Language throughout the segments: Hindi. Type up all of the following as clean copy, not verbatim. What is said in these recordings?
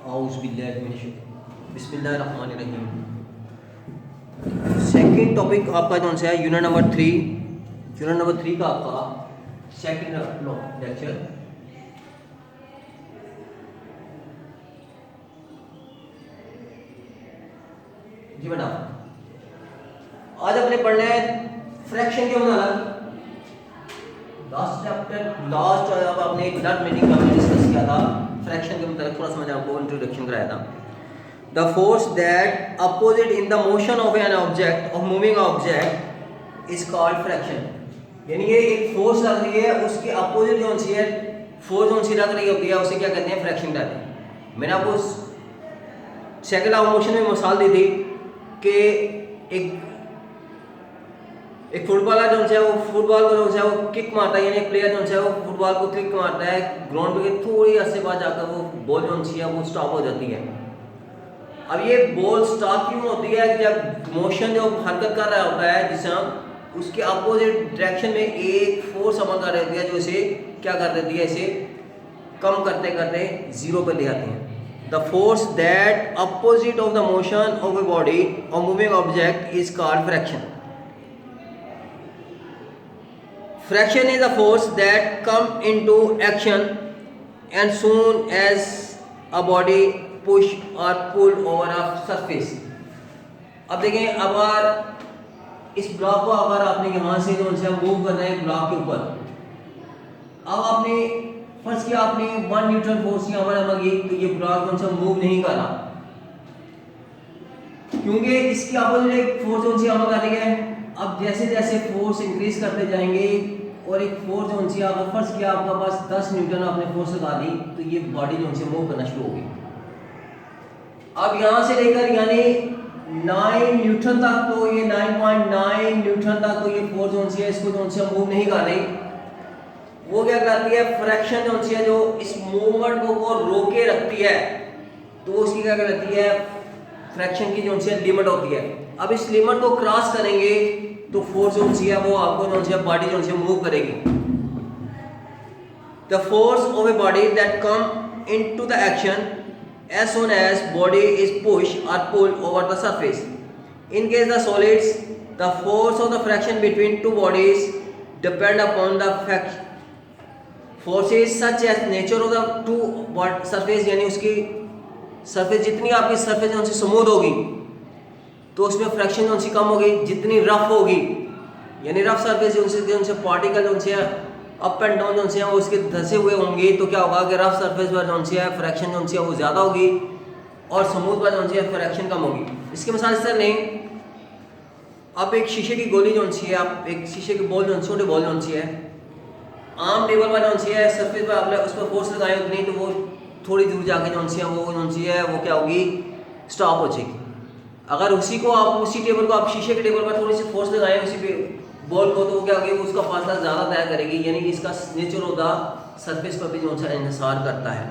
बिस्मिल्लाहिर्रहमानिर्रहीम। सेकंड टॉपिक आपका कौन सा है? यूनिट नंबर 3 का आपका सेकंड लेक्चर। जी बेटा, आज अपने पढ़ना है फ्रैक्शन के मतलब। लास्ट अब आपने ब्लड मीटिंग में डिस्कस किया था फ्रैक्शन के मतलब, थोड़ा सा मैंने आपको इंट्रोडक्शन कराया था। The force that opposite in the motion of an object of moving object is called fraction। यानी ये एक फोर्स लग रही है, उसके अपोजिट जो सी है फोर्स जो सी लग रही होती है उसे क्या कहते हैं? फ्रैक्शन कहते हैं। मैंने आपको सेकंड ऑफ मोशन में मिसाल दी थी कि एक फुटबॉलर जो है वो फुटबॉल को जो है वो किक मारता है, यानी एक प्लेयर जो है वो फुटबॉल को किक मारता है ग्राउंड पे, थोड़ी अर्से बाद जाकर वो बॉल जो है वो स्टॉप हो जाती है। अब ये बॉल स्टॉप क्यों होती है? जब मोशन जो हरकत कर रहा होता है जिसम, उसके अपोजिट डायरेक्शन में एक फोर्स अमल कर रही होती है जो इसे क्या कर देती है? इसे कम करते करते जीरो पर ले आती है। The force that opposite of the motion of a body और moving object is called friction. Friction is a force that come into action and soon as a body push और पुल ओवर अ सरफेस। अब देखें, अगर इस ब्लॉक को अगर आपने यहाँ से जो है मूव करना है ब्लॉक के ऊपर, अब आपने फर्स्ट किया, आपने 1 न्यूटन फोर्स यहाँ पर अमल की, तो ये ब्लॉक जो है मूव नहीं कर रहा, क्योंकि इसकी अपोजिट एक फोर्स जो है अमल करनी है। अब जैसे जैसे फोर्स इंक्रीज करते जाएंगे और एक फोर्स जो है अगर फर्स्ट किया आपका पास 10 न्यूटन आपने फोर्स लगा दी, तो ये बॉडी जो है मूव करना शुरू होगी। अब यहां से लेकर यानी 9 न्यूटन तक, तो ये 9.9 न्यूटन तक तो ये फोर्स जो है इसको जो है मूव नहीं कर रही। वो क्या करती है? फ्रैक्शन जो है जो इस मूवमेंट को रोके रखती है, तो उसकी क्या कहती है? फ्रैक्शन की जो है लिमिट होती है। अब इस लिमिट को क्रॉस करेंगे तो फोर्स जो है वो आपको जो है बॉडी जो है मूव करेगी। The force of a body that come into the action as soon as body is pushed or pulled over the surface. In case the solids, the force of the friction between two bodies depend upon the forces such as nature of the two surface, यानी उसकी सरफेस, जितनी आपकी सरफेस जो स्मूथ होगी तो उसमें फ्रैक्शन जो कम होगी, जितनी रफ होगी यानी रफ सरफेस जो पार्टिकल जो है अप एंड डाउन जो है वो उसके धसे हुए होंगे, तो क्या होगा कि रफ सरफेस पर जो है फ्रैक्शन जो है वो ज़्यादा होगी और स्मूथ पर जो है फ्रैक्शन कम होगी। इसके मिसाल इस तरह नहीं, आप एक शीशे की गोली जो है, आप एक शीशे की बॉल जो छोटे बॉल जो है आम टेबल पर जो है सरफेस पर आपने उस पर फोर्स लगाए उतनी, तो वो थोड़ी दूर जाके जो है वो क्या होगी? स्टॉप हो जाएगी। अगर उसी को आप उसी टेबल को आप शीशे के टेबल पर थोड़ी सी फोर्स लगाएं उसी पे बॉल को, तो वो क्या होगी? उसका फासला ज़्यादा तय करेगी, यानी कि इसका नेचर ऑफ द सरफेस पर भी जो है इंहिसार करता है।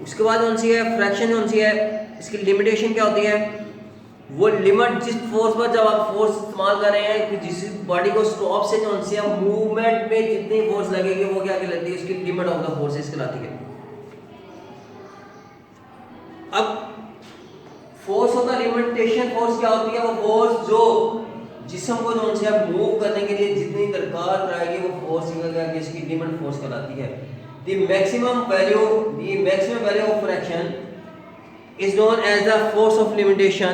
उसके बाद जो है फ्रैक्शन जो है इसकी लिमिटेशन क्या होती है? वो लिमिट जिस फोर्स पर जब आप फोर्स इस्तेमाल कर रहे हैं कि जिस बॉडी को स्टॉप से जो है मूवमेंट में जितनी फोर्स लगेगी वो क्या कहलाती है? उसकी लिमिट ऑफ द फोर्सेस कहलाती है। अब force of the limitation force क्या होती है? वो फोर्स जो जिस्म को जो है मूव करने के लिए जितनी दरकार रहेगी वो फोर्स इसकी लिमिट फोर्स कहलाती है। The maximum value of friction is known as the force of limitation.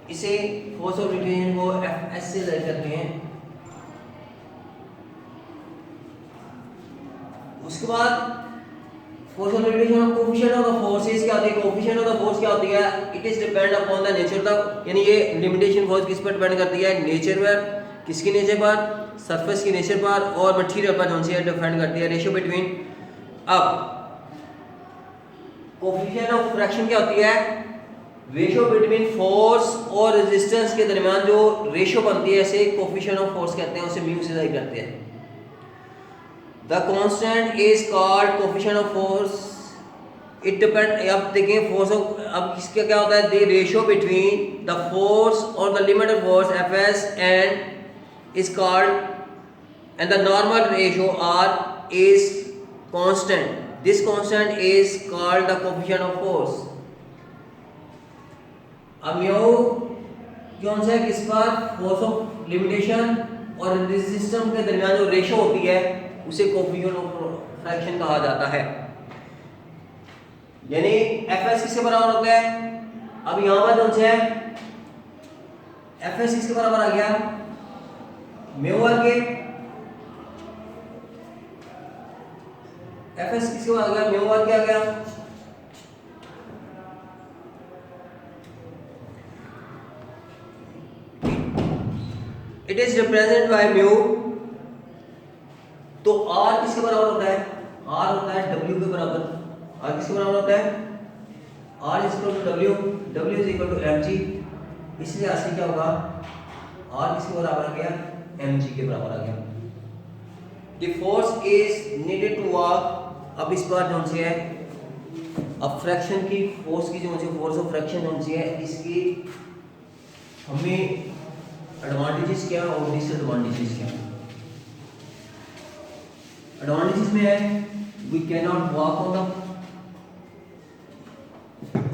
इसे फोर्स ऑफ लिमिटेशन को एफ से लिख करते हैं। उसके बाद force of limitation of coefficient of the forces क्या होती है? कोएफिशिएंट ऑफ द फोर्स क्या होती है? It is depend upon the nature of, यानी ये लिमिटेशन फोर्स किस पर डिपेंड करती है? नेचर पर। किसकी नेचर पर? सरफेस की नेचर पर और मटेरियल पर जो है डिपेंड करती है। रेशियो बिटवीन, अब कोएफिशिएंट ऑफ फ्रैक्शन क्या होती है? रेशियो बिटवीन फोर्स और रेजिस्टेंस के दरमियान जो रेशियो बनती है इसे कोएफिशिएंट ऑफ फोर्स कहते हैं, उसे म्यू से जाहिर करते हैं। The constant is called coefficient of force. It depend, अब देखें फोर्स, अब इसका क्या होता है? The ratio between the force or the limit of force Fs and is called, and the normal ratio R is constant. This constant is called the coefficient of force. अब म्यू कौन सा है, किस पर, फोर्स ऑफ लिमिटेशन और रेजिस्टेंस के दरमियान जो रेशो होती है उसे कोएफिशिएंट ऑफ फ्रैक्शन कहा जाता है। यानी Fs किसके बराबर होता है, अब यहां पर कौन सा है Fs किसके बराबर आ गया, म्यू वर्ग के, Fs किसके बराबर आ गया, म्यू वर्ग के आ गया। It is represented by mu, तो R किसके बराबर होता है, R होता है W के बराबर। R किसके बराबर होता है, R इज इक्वल टू W, W इज इक्वल टू mg, इसलिए आंसर क्या होगा, R किसके बराबर आ गया, mg के बराबर आ गया। The force is needed to work, अब इस बार जो है अब फ्रैक्शन की फोर्स की जो फोर्स ऑफ फ्रैक्शन जो है इसकी हमें एडवांटेजेस क्या और डिसएडवांटेजेस क्या। एडवांटेजेस में है we can not walk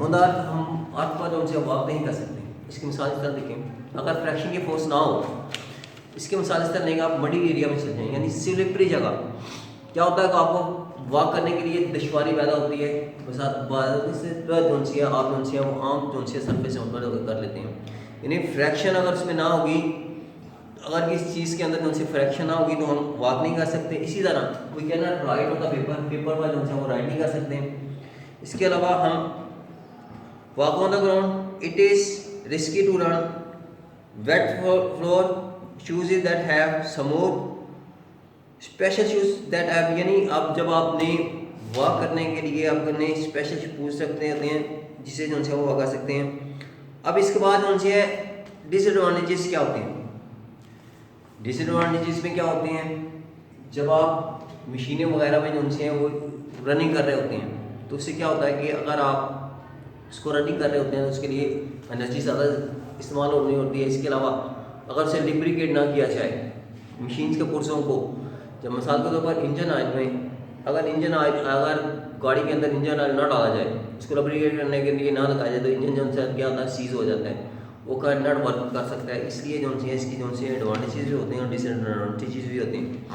on the earth, हम अर्थ पर जो है वॉक नहीं कर सकते। इसकी मिसाल इस तरह देखें, अगर फ्रैक्शन की फोर्स ना हो, इसकी मिसाल इस तरह लेंगे, आप मडी एरिया में चल जाएं यानी स्लिपरी जगह, क्या होता है कि आपको वॉक करने के लिए दुश्वारी पैदा होती है, बस आप वो आम जो सरफेस से उन पर कर लेते हैं। यानी फ्रैक्शन अगर उसमें ना होगी, अगर किसी चीज़ के अंदर जो से फ्रैक्शन ना होगी तो हम वॉक नहीं कर सकते। इसी तरह we can not write on the paper, paper पर जो है वो राइट नहीं कर सकते। इसके अलावा हम walk on the ground, it is risky to run, wet floor, shoes that have smooth, special shoes that have, यानी अब जब आपने वॉक करने के लिए आपने स्पेशल शूज रखते हैं जिससे जो है वो वॉक कर सकते हैं। अब इसके बाद उनसे डिसएडवांटेजेस क्या होते हैं। डिसएडवांटेजेस में क्या होते हैं, जब आप मशीनें वगैरह में जो उनसे वो रनिंग कर रहे होते हैं तो उससे क्या होता है कि अगर आप उसको रनिंग कर रहे होते हैं तो उसके लिए एनर्जी ज़्यादा इस्तेमाल होनी होती है। इसके अलावा अगर उसे लिब्रिकेट ना किया जाए मशीन्स के पुर्जों को, जब मिसाल के तौर पर इंजन ऑयल में अगर गाड़ी के अंदर इंजन ऑयल ना डाला जाए, इसको लब्रिकेट करने के लिए ना लगाया जाए तो इंजन जो है क्या होता है, सीज हो जाता है, वो का नट वर्क कर सकता है। इसलिए जो है इसकी जो है एडवांटेजेस भी होते हैं और डिसएडवांटेजेस भी होते हैं।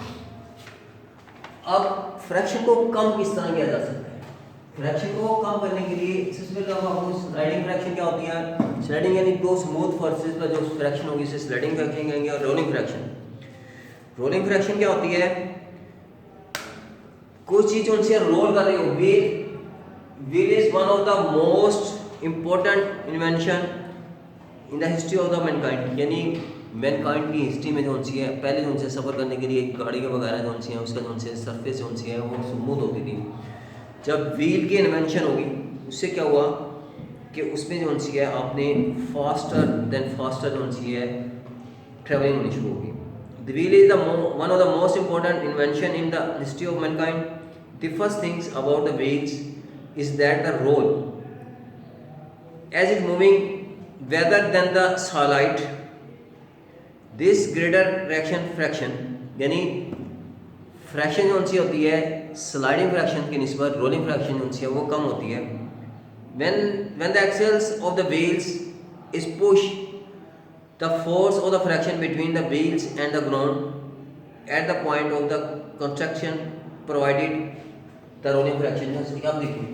अब फ्रैक्शन को कम किस तरह किया जा सकता है, फ्रैक्शन को कम करने के लिए सबसे पहले हम आपको स्लाइडिंग फ्रैक्शन क्या होती है, स्लाइडिंग यानी दो स्मूथ सर्फेस पर जो फ्रैक्शन होगी इसे स्लाइडिंग फ्रैक्शन कहेंगे। और रोलिंग फ्रैक्शन, रोलिंग फ्रैक्शन क्या होती है, कोई चीज उनसे रोल कर रही हो, wheel is one of the most important invention in the history of the Mankind, यानी मैनकाइंड की हिस्ट्री में जो है पहले जो है सफ़र करने के लिए गाड़ी के वगैरह जो है उसका जो है सरफेस जो है वो स्मूथ होती थी। जब व्हील की इन्वेंशन होगी उससे क्या हुआ कि उसमें जो है आपने फास्टर देन फास्टर जो है ट्रेवलिंग होनी शुरू होगी। The wheel is one of the most important invention in the history of mankind. The first things about the wheels is that the roll, as it moving rather than the solid, this greater reaction fraction, यानी फ्रैक्शन जो सी होती है स्लाइडिंग फ्रैक्शन की निस्बत रोलिंग फ्रैक्शन जो सी है वो कम होती है। when the axles of the wheels is pushed, the force of the friction between the wheels and the ground at the point of the construction provided the rolling fraction। जैसे कि आप देखिए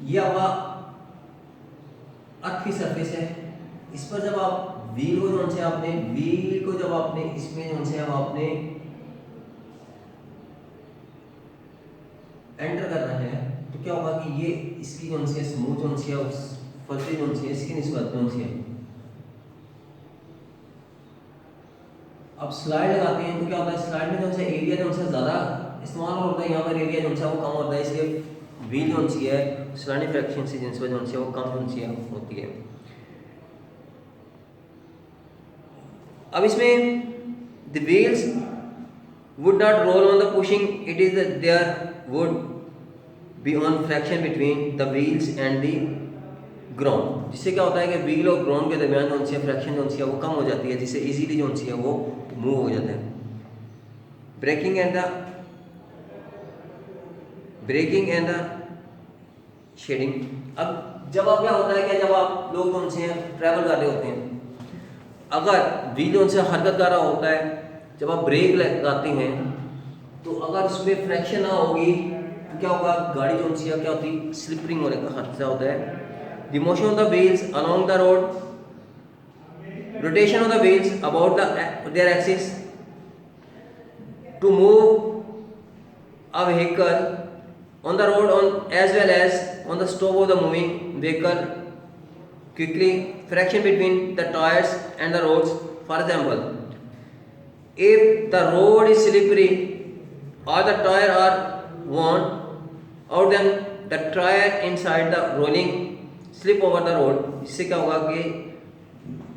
ये आपका अर्थ की सरफेस है, इस पर जब आप व्हील को जो से आपने व्हील को जब आपने इसमें जो से आपने एंटर करना है तो क्या होगा कि ये इसकी जो से स्मूथ जो से उस फलते जो से इसकी निस्बत जो से अब स्लाइड लगाते हैं तो क्या होता है, स्लाइड में जो से एरिया जो से ज़्यादा इस्तेमाल होता है, यहाँ पर एरिया जो से वो कम होता है, इसलिए व्हील जो सी है स्लाइडिंग फ्रैक्शन से जो से वो कम जो सी होती है। अब इसमें the wheels would not roll on the pushing, it is that there would be on friction between the wheels and the ground, जिससे क्या होता है कि व्हील और ग्राउंड के दरमियान जो है फ्रैक्शन जो है वो कम हो जाती है, जिससे इजीली जो है वो मूव हो जाता है। Braking and the braking and the shedding. अब जब आप क्या होता है कि जब आप लोग उनसे ट्रैवल कर रहे होते हैं, अगर व्हील उनसे हरकत कर रहा होता है, जब आप ब्रेक लगाते हैं तो अगर उसमें फ्रैक्शन ना होगी तो क्या होगा, गाड़ी जो उनसे क्या होती है, स्लिपरिंग होने का खतरा होता है। The motion of the wheels along the road, rotation of the wheels about their axis to move a vehicle on the road on as well as on the stop of the moving vehicle quickly. Friction between the tires and the roads. For example, if the road is slippery or the tire are worn out, then the tire inside the rolling slip over the road. इससे क्या होगा कि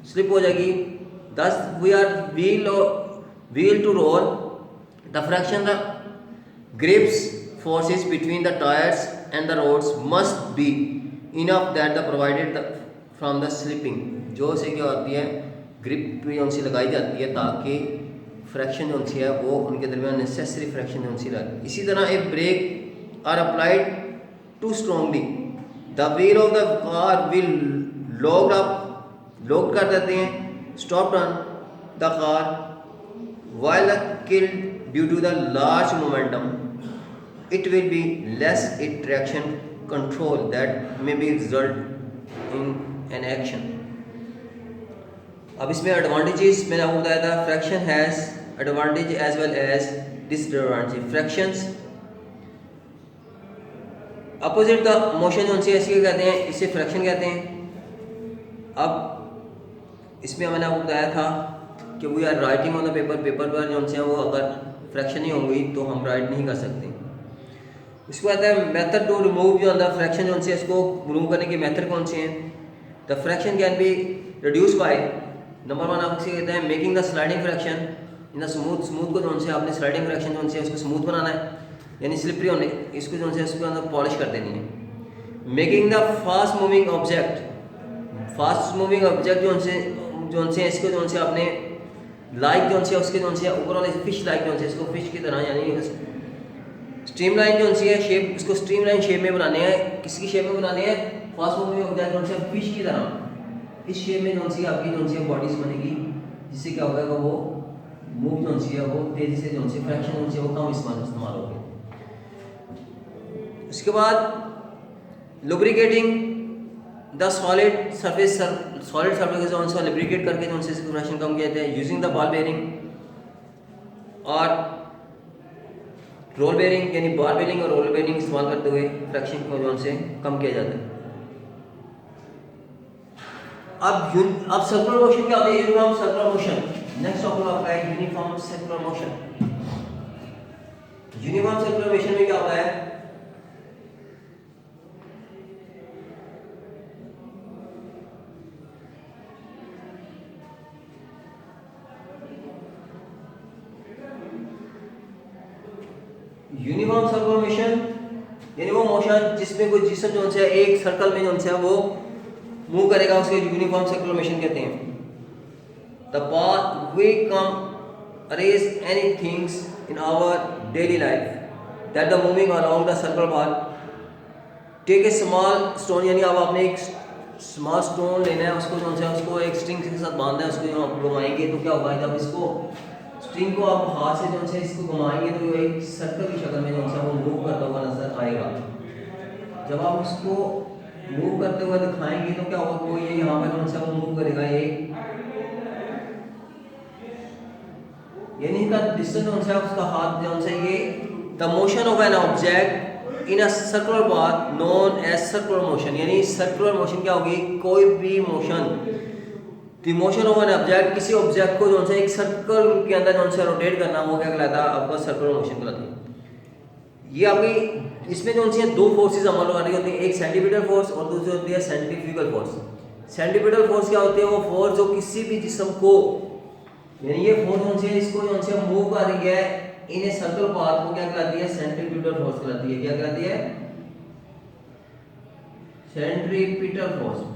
स्लिप हो जाएगी। Thus we are wheel to roll, the friction the grips forces between the tyres and the roads must be enough that the provided from the slipping. जो से क्या होती है, ग्रिप उनसे लगाई जाती है ताकि फ्रैक्शन जो उनसे है वो उनके दरमियान नेसेसरी फ्रैक्शन उनसे लगे। इसी तरह a brake are applied too strongly, the wheel of the car will lock कर देते हैं, stop run the car while killed due to the large momentum, it will be less in traction control that may be result in an action. अब इसमें एडवांटेजेस मैंने आपको बताया था, friction has advantage as well as disadvantage. Frictions opposite the motion जो उनसे ऐसे कहते हैं, इसे फ्रैक्शन कहते हैं। अब इसमें मैंने आपको बताया था कि we are writing on the paper, paper पर जो उनसे वो अगर फ्रैक्शन नहीं होंगी तो हम राइट नहीं कर सकते। उसके बाद है मेथड टू रिमूव जो अंदर फ्रैक्शन जो उनसे इसको रिमूव करने के मेथड कौन से हैं। The fraction can be reduce by, number one आप इसे कहते हैं making the sliding fraction in the smooth को जो उनसे आपने स्लाइडिंग फ्रैक्शन जो उनसे उसको स्मूथ बनाना है, यानी स्लिपरी होने इसको जो उनसे उसके अंदर पॉलिश कर देनी है। Making the fast moving object, fast moving object जो उनसे इसको जो उनसे आपने लाइक जो उनसे उसके जो उनसे ऊपर वाले फिश लाइक जो उनसे इसको फिश की तरह यानी स्ट्रीमलाइन जो उनसे है शेप, इसको स्ट्रीमलाइन शेप में बनाने हैं। किसकी शेप में बनाने हैं, फास्ट मूविंग ऑब्जेक्ट जो उनसे फिश की तरह इस शेप में जो उनसे आपकी जो उनसे बॉडीज बनेगी, जिससे क्या होगा वो मूव जो उनसे है वो तेजी से जो उनसे फ्रैक्शन जो उनसे वो कम इस्तेमाल होगा। उसके बाद लुब्रिकेटिंग द सॉलिड सरफेस जो उनसे लुब्रिकेट करके जो उनसे फ्रैक्शन कम किया जाता है। यूजिंग द बॉल बेयरिंग और रोल बेयरिंग, यानी बॉल बेयरिंग और रोल बेयरिंग इस्तेमाल करते हुए फ्रैक्शन को जो उनसे कम किया जाता है। अब सर्कुलर मोशन क्या होता है, uniform circular motion. Next topic आपका है uniform circular motion. Uniform circular motion में क्या होता है, यूनिफॉर्म सर्कुलर मोशन यानी वो मोशन जिसमें कोई जिस्म जो है एक सर्कल में जो है वो मूव करेगा, उसके यूनिफॉर्म सर्कुलर मोशन कहते हैं। The path we come across any things in our daily life that the moving along the circle path. Take a small stone, यानी अब आपने एक स्मॉल स्टोन लेना है, उसको जो है उसको एक स्ट्रिंग के साथ बांधना है, उसको जो आप घुमाएंगे तो क्या होगा, जब इसको स्ट्रिंग को आप हाथ से जो है इसको घुमाएंगे तो एक सर्कल की शक्ल में जो है वो मूव करता हुआ नजर आएगा। जब आप उसको मूव करते हुए दिखाएंगे तो क्या होगा, वो ये यहाँ पर जो है वो मूव करेगा, यानी का डिस्टेंस जो है उसका हाथ जो है ये the motion of an object in a circular path known as circular motion. यानी सर्कुलर मोशन क्या होगी, कोई भी motion the motion of an object, किसी ऑब्जेक्ट को जो है एक सर्कल के अंदर जो है रोटेट करना, वो क्या कहलाता है, आपका सर्कुलर मोशन कहलाता है। ये आपकी इसमें जो है दो फोर्सेस अमल हो रही होती है, एक सेंट्रीपिटल फोर्स और दूसरी होती है सेंट्रीफ्यूगल फोर्स। सेंट्रीपिटल फोर्स क्या होती है, वो फोर्स जो किसी भी जिस्म को, यानी ये फोर्स जो है इसको जो है मूव कर रही है इन ए सर्कल पाथ, को क्या कहलाती है, सेंट्रीपिटल फोर्स कहलाती है। क्या कहलाती है, सेंट्रीपिटल फोर्स।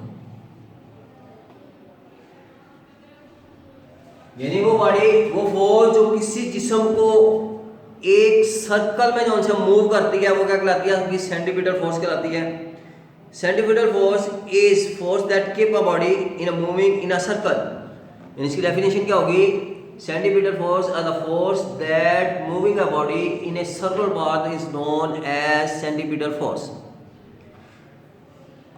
यानी वो बॉडी वो फोर्स जो किसी जिस्म को एक सर्कल में जो से मूव करती है वो क्या कहलाती है, आपकी सेंटीपीटल फोर्स कहलाती है। Centripetal force is force that keep a body in a moving in a circle. इसकी डेफिनेशन क्या होगी, centripetal force are the force that moving a body in a circular path is known as centripetal force.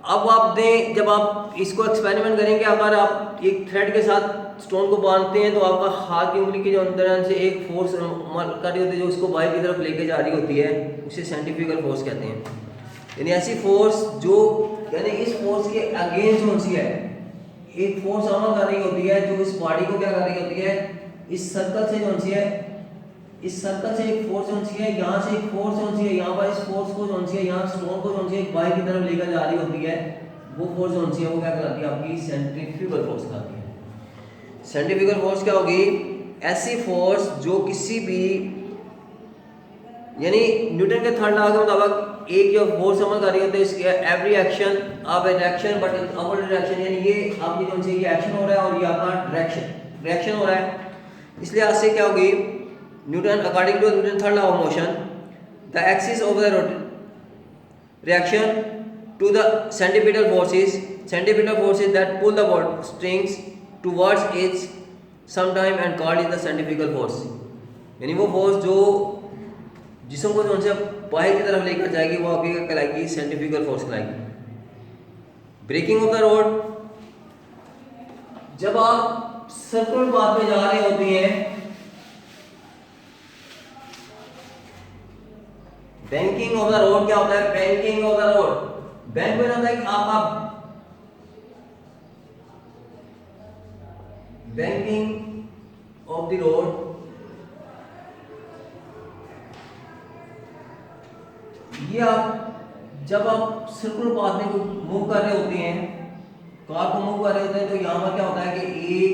अब आप दें, जब आप इसको एक्सपेरिमेंट करेंगे, अगर आप एक थ्रेड के साथ स्टोन को बांधते हैं तो आपका हाथ की उंगली के जो अंदर से एक फोर्स कर रही होती है जो उसको बाहर की तरफ लेके जा रही होती है, उसे सेंट्रीफ्यूगल फोर्स कहते हैं। यानी ऐसी फोर्स जो यानी इस फोर्स के अगेंस्ट कौन सी है, एक फोर्स अमल कर रही होती है जो इस बॉडी को क्या कर रही होती है, इस सर्कल से कौन सी है, इस सर्कल से एक फोर्स कौन सी है, यहाँ से एक फोर्स कौन सी है, यहाँ पर इस फोर्स को कौन सी है, यहाँ स्टोन को कौन सी है बाहर की तरफ लेकर जा रही होती है, वो फोर्स कौन सी है, वो क्या कहलाती है, आपकी सेंट्रीफ्यूगल फोर्स कहलाती है। सेंट्रीफ्यूगल फोर्स क्या होगी, ऐसी फोर्स जो किसी भी यानी न्यूटन के थर्ड लॉ के मुताबिक एक जो फोर्स अमल कर रही होती है इसकी every action of A direction but in our direction, यानी ये आपकी कौन सी ये एक्शन हो रहा है और ये आपका रिएक्शन हो रहा है, इसलिए आज से क्या होगी, Newton according to Newton third law of motion the axis of the reaction to the centripetal forces that pull the board strings towards its sometime and called is the centrifugal force। यानी वो फोर्स जो जिसम को जो बाहर की तरफ लेकर जाएगी वो आपकी क्या कहलाएगी, सेंट्रीफ्यूगल फोर्स कहलाएगी। ब्रेकिंग ऑफ द रोड, जब आप सर्कुलर पाथ में जा रहे होते हैं, बैंकिंग ऑफ द रोड क्या होता है, banking of the road, bank में होता है कि आप बैंकिंग ऑफ द रोड, ये आप जब आप सर्कुलर पाथ में मूव कर रहे होते हैं, कार को मूव कर रहे होते हैं, तो यहां पर क्या होता है कि एक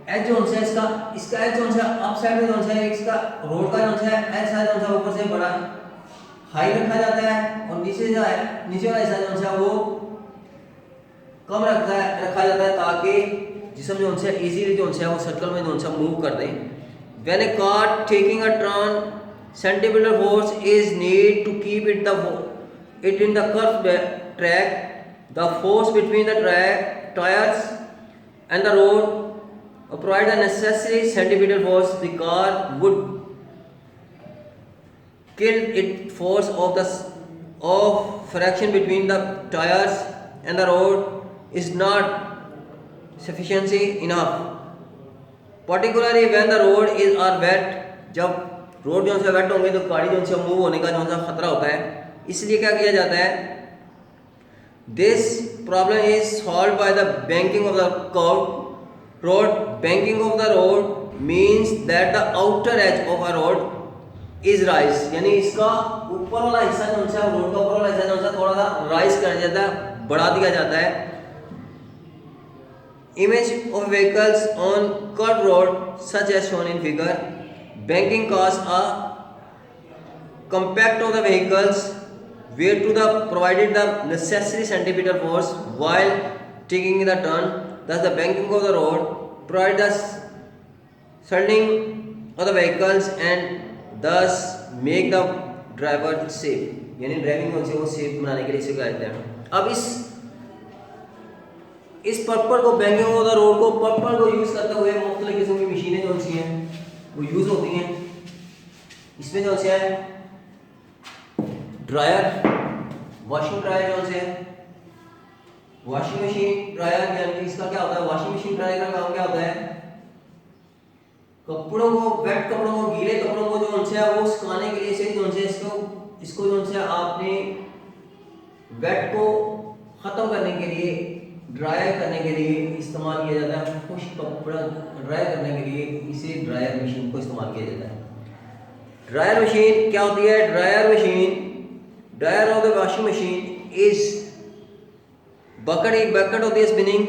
एज जोन से इसका एज जोन से अप साइड में जोन से इसका रोड का जोन से एज साइड जोन से ऊपर से बड़ा हाई रखा जाता है और नीचे जो है नीचे वाला हिस्सा जोन से वो कम रखा जाता है ताकि जिसम जोन से इजीली जोन से वो सर्कल में जोन से मूव कर दें। When a car taking a turn, centripetal force is need to keep it in the curved track. The force between the tires and the road provide the necessary centripetal force. The car would kill it force of friction between the tires and the road is not sufficiency enough. Particularly when the road is are wet, जब रोड जो है वेट होंगे तो गाड़ी जो है मूव होने का जो है खतरा होता है, इसलिए क्या किया जाता है, this problem is solve by the banking of the curve road. Banking of the road means that the outer as of a road is rise, यानी इसका ऊपर वाला हिस्सा जो है रोड का ऊपर वाला हिस्सा जो है थोड़ा सा राइज कर जाता है, बढ़ा दिया जाता है। Image of vehicles on curved road such as shown in figure, banking causes a compact of the vehicles where to the provided the necessary centripetal force while taking the turn. Thus the banking of the road provide the sliding of the vehicles and thus make the driver safe, यानी ड्राइविंग को वो सेफ बनाने के लिए इसे कहते हैं। अब इस पर्पल को बैंकिंग ऑफ द रोड को पर्पल को यूज करते हुए मुख्तलिफ किस्म की मशीनें जो सी हैं वो यूज होती हैं। इसमें जो से है ड्रायर, वॉशिंग ड्रायर जो से है, वॉशिंग मशीन ड्रायर, यानी इसका क्या होता है, वॉशिंग मशीन ड्रायर का काम क्या होता है, कपड़ों को वेट कपड़ों को गीले कपड़ों को जो है वो सुखाने के लिए से जो है इसको जो है आपने वेट को खत्म करने के लिए ड्रायर करने के लिए इस्तेमाल किया जाता है। खुश्क कपड़ा ड्राई करने के लिए इसे ड्रायर मशीन को इस्तेमाल किया जाता है। ड्रायर मशीन क्या होती है, dryer of the washing machine is bucket of the spinning,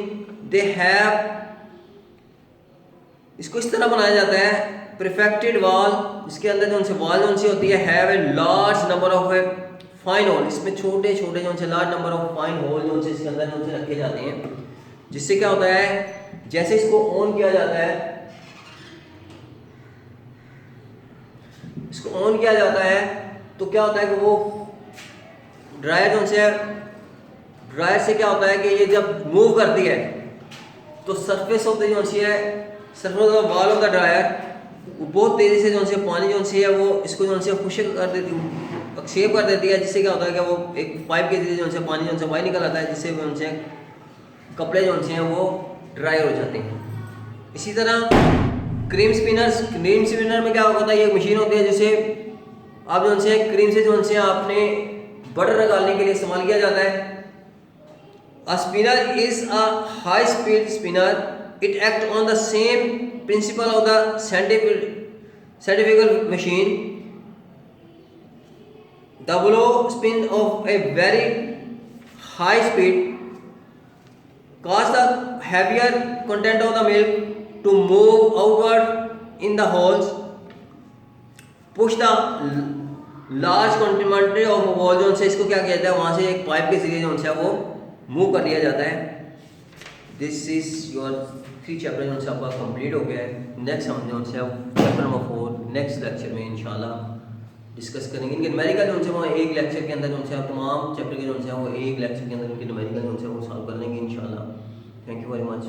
they have, इसको इस तरह बनाया जाता है परफेक्टेड वॉल, इसके अंदर जो से वॉल जो होती है have a large number of fine hole, इसमें छोटे छोटे जो से large number of fine hole जो से इसके अंदर जो से रखे जाते हैं, जिससे क्या होता है जैसे इसको ऑन किया जाता है इसको ऑन किया जाता है तो क्या होता है कि वो ड्रायर जो से ड्रायर से क्या होता है कि ये जब मूव करती है तो सरफेस ऑफ द जो है surface of the wall of the dryer वो बहुत तेज़ी से जो से पानी जो है वो इसको जो है खुश्क कर देती है, सेव कर देती है, जिससे क्या होता है कि वो एक पाइप के जरिए जो है पानी जो है बाहर निकल आता है, जिससे उनसे कपड़े जो हैं वो ड्राई हो जाते हैं। इसी तरह क्रीम स्पिनर में क्या होता है, ये एक मशीन होती है जिसे आप जो है क्रीम से जो है आपने बटर निकालने के लिए इस्तेमाल किया जाता है। A spinner is a high speed spinner. It acts on the same principle of the centrifugal machine. The blow spin of a very high speed cause the heavier content of the milk to move outward in the holes. Push the large quantity of wall जो से इसको क्या कहता है, वहाँ से एक पाइप के जरिए जो है वो मूव कर लिया जाता है। दिस इज योर 3 चैप्टर जो से आपका कंप्लीट हो गया है। नेक्स्ट हम जो है चैप्टर नंबर 4 नेक्स्ट लेक्चर में इंशाल्लाह डिस्कस करेंगे। इनके न्यूमेरिकल जो है वो एक लेक्चर के अंदर जो है तमाम चैप्टर के जो है वो एक लेक्चर के अंदर इनके न्यूमेरिकल जो है वो सॉल्व कर लेंगे इंशाल्लाह। Thank you very much.